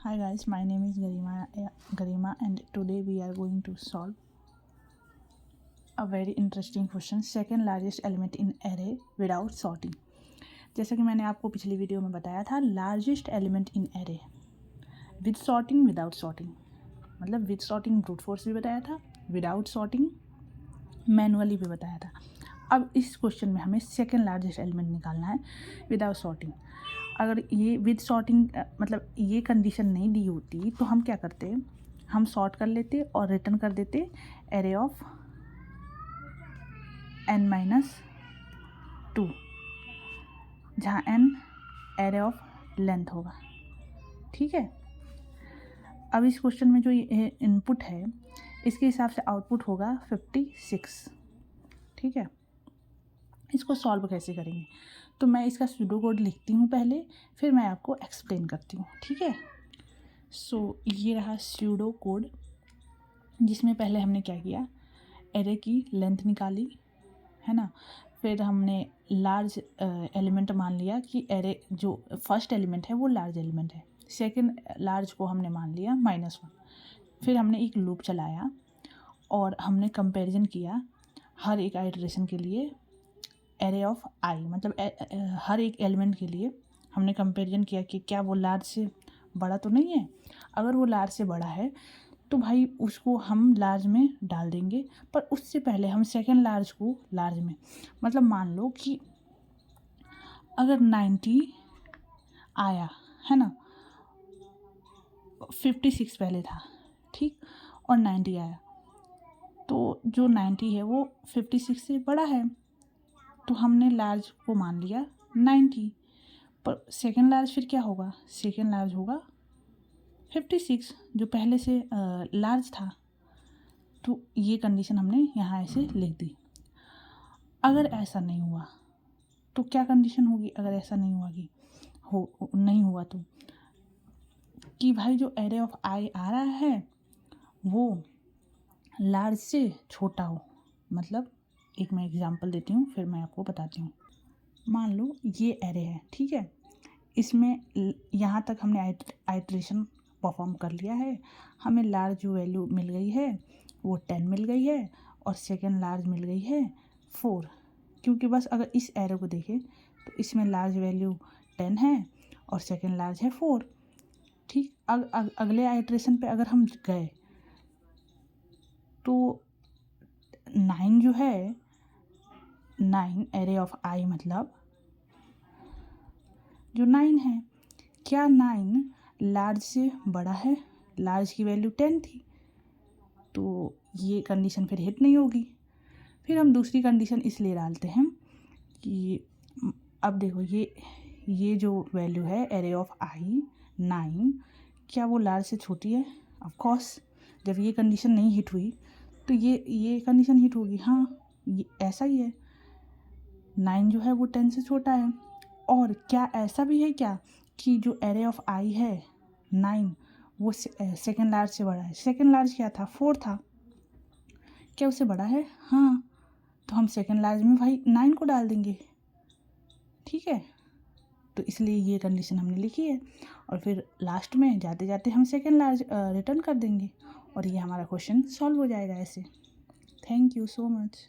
Hi guys, my name is Garima and today we are going to solve a very interesting question. Second largest element in array without sorting. जैसा कि मैंने आपको पिछली video में बताया था, largest element in array with sorting without sorting, मतलब with sorting brute force भी बताया था, विदाउट सॉर्टिंग मैनुअली भी बताया था। अब इस क्वेश्चन में हमें सेकेंड लार्जेस्ट एलिमेंट निकालना है विदाउट सॉर्टिंग। अगर ये विद सॉर्टिंग मतलब ये कंडीशन नहीं दी होती तो हम क्या करते, हम सॉर्ट कर लेते और रिटर्न कर देते एरे ऑफ n-2, जहाँ n एरे ऑफ लेंथ होगा। ठीक है, अब इस क्वेश्चन में जो ये इनपुट है इसके हिसाब से आउटपुट होगा 56। ठीक है, इसको सॉल्व कैसे करेंगे तो मैं इसका सूडो कोड लिखती हूँ पहले, फिर मैं आपको एक्सप्लेन करती हूँ। ठीक है, सो ये रहा सूडो कोड, जिसमें पहले हमने क्या किया, एरे की लेंथ निकाली है ना, फिर हमने लार्ज एलिमेंट मान लिया कि एरे जो फर्स्ट एलिमेंट है वो लार्ज एलिमेंट है, सेकंड लार्ज को हमने मान लिया -1। फिर हमने एक लूप चलाया और हमने कंपैरिजन किया हर एक आइटरेशन के लिए एरे ऑफ आई, मतलब हर एक एलिमेंट के लिए हमने कंपैरिजन किया कि क्या वो लार्ज से बड़ा तो नहीं है। अगर वो लार्ज से बड़ा है तो भाई उसको हम लार्ज में डाल देंगे, पर उससे पहले हम सेकेंड लार्ज को लार्ज में, मतलब मान लो कि अगर 90 आया है ना, 56 पहले था, ठीक, और 90 आया, तो जो 90 है वो 56 से बड़ा है, तो हमने लार्ज को मान लिया 90, पर सेकेंड लार्ज फिर क्या होगा, सेकेंड लार्ज होगा 56 जो पहले से लार्ज था। तो ये कंडीशन हमने यहाँ ऐसे लिख दी। अगर ऐसा नहीं हुआ तो क्या कंडीशन होगी, अगर ऐसा नहीं हुआ कि नहीं हुआ तो कि भाई जो एरे ऑफ आई आ रहा है वो लार्ज से छोटा हो। मतलब एक मैं एग्जांपल देती हूँ फिर मैं आपको बताती हूँ। मान लो ये एरे है, ठीक है, इसमें यहाँ तक हमने आइट्रेशन परफॉर्म कर लिया है, हमें लार्ज जो वैल्यू मिल गई है वो 10 मिल गई है और सेकेंड लार्ज मिल गई है 4। क्योंकि बस अगर इस एरे को देखें तो इसमें लार्ज वैल्यू 10 है और सेकेंड लार्ज है 4। ठीक, अगले आइट्रेशन पे अगर हम गए तो 9 जो है, 9 एरे ऑफ आई मतलब जो 9 है, क्या 9 लार्ज से बड़ा है, लार्ज की वैल्यू 10 थी, तो ये कंडीशन फिर हिट नहीं होगी। फिर हम दूसरी कंडीशन इसलिए डालते हैं कि अब देखो ये जो वैल्यू है एरे ऑफ आई 9, क्या वो लार्ज से छोटी है, ऑफ कोर्स। जब ये कंडीशन नहीं हिट हुई तो ये कंडीशन हिट होगी, हाँ ये ऐसा ही है, 9 जो है वो 10 से छोटा है। और क्या ऐसा भी है क्या कि जो एरे ऑफ आई है 9 वो सेकेंड लार्ज से बड़ा है, सेकेंड लार्ज क्या था, 4 था, क्या उससे बड़ा है, हाँ, तो हम सेकेंड लार्ज में भाई 9 को डाल देंगे। ठीक है, तो इसलिए ये कंडीशन हमने लिखी है और फिर लास्ट में जाते जाते हम सेकेंड लार्ज रिटर्न कर देंगे और ये हमारा क्वेश्चन सॉल्व हो जाएगा ऐसे। Thank you so much.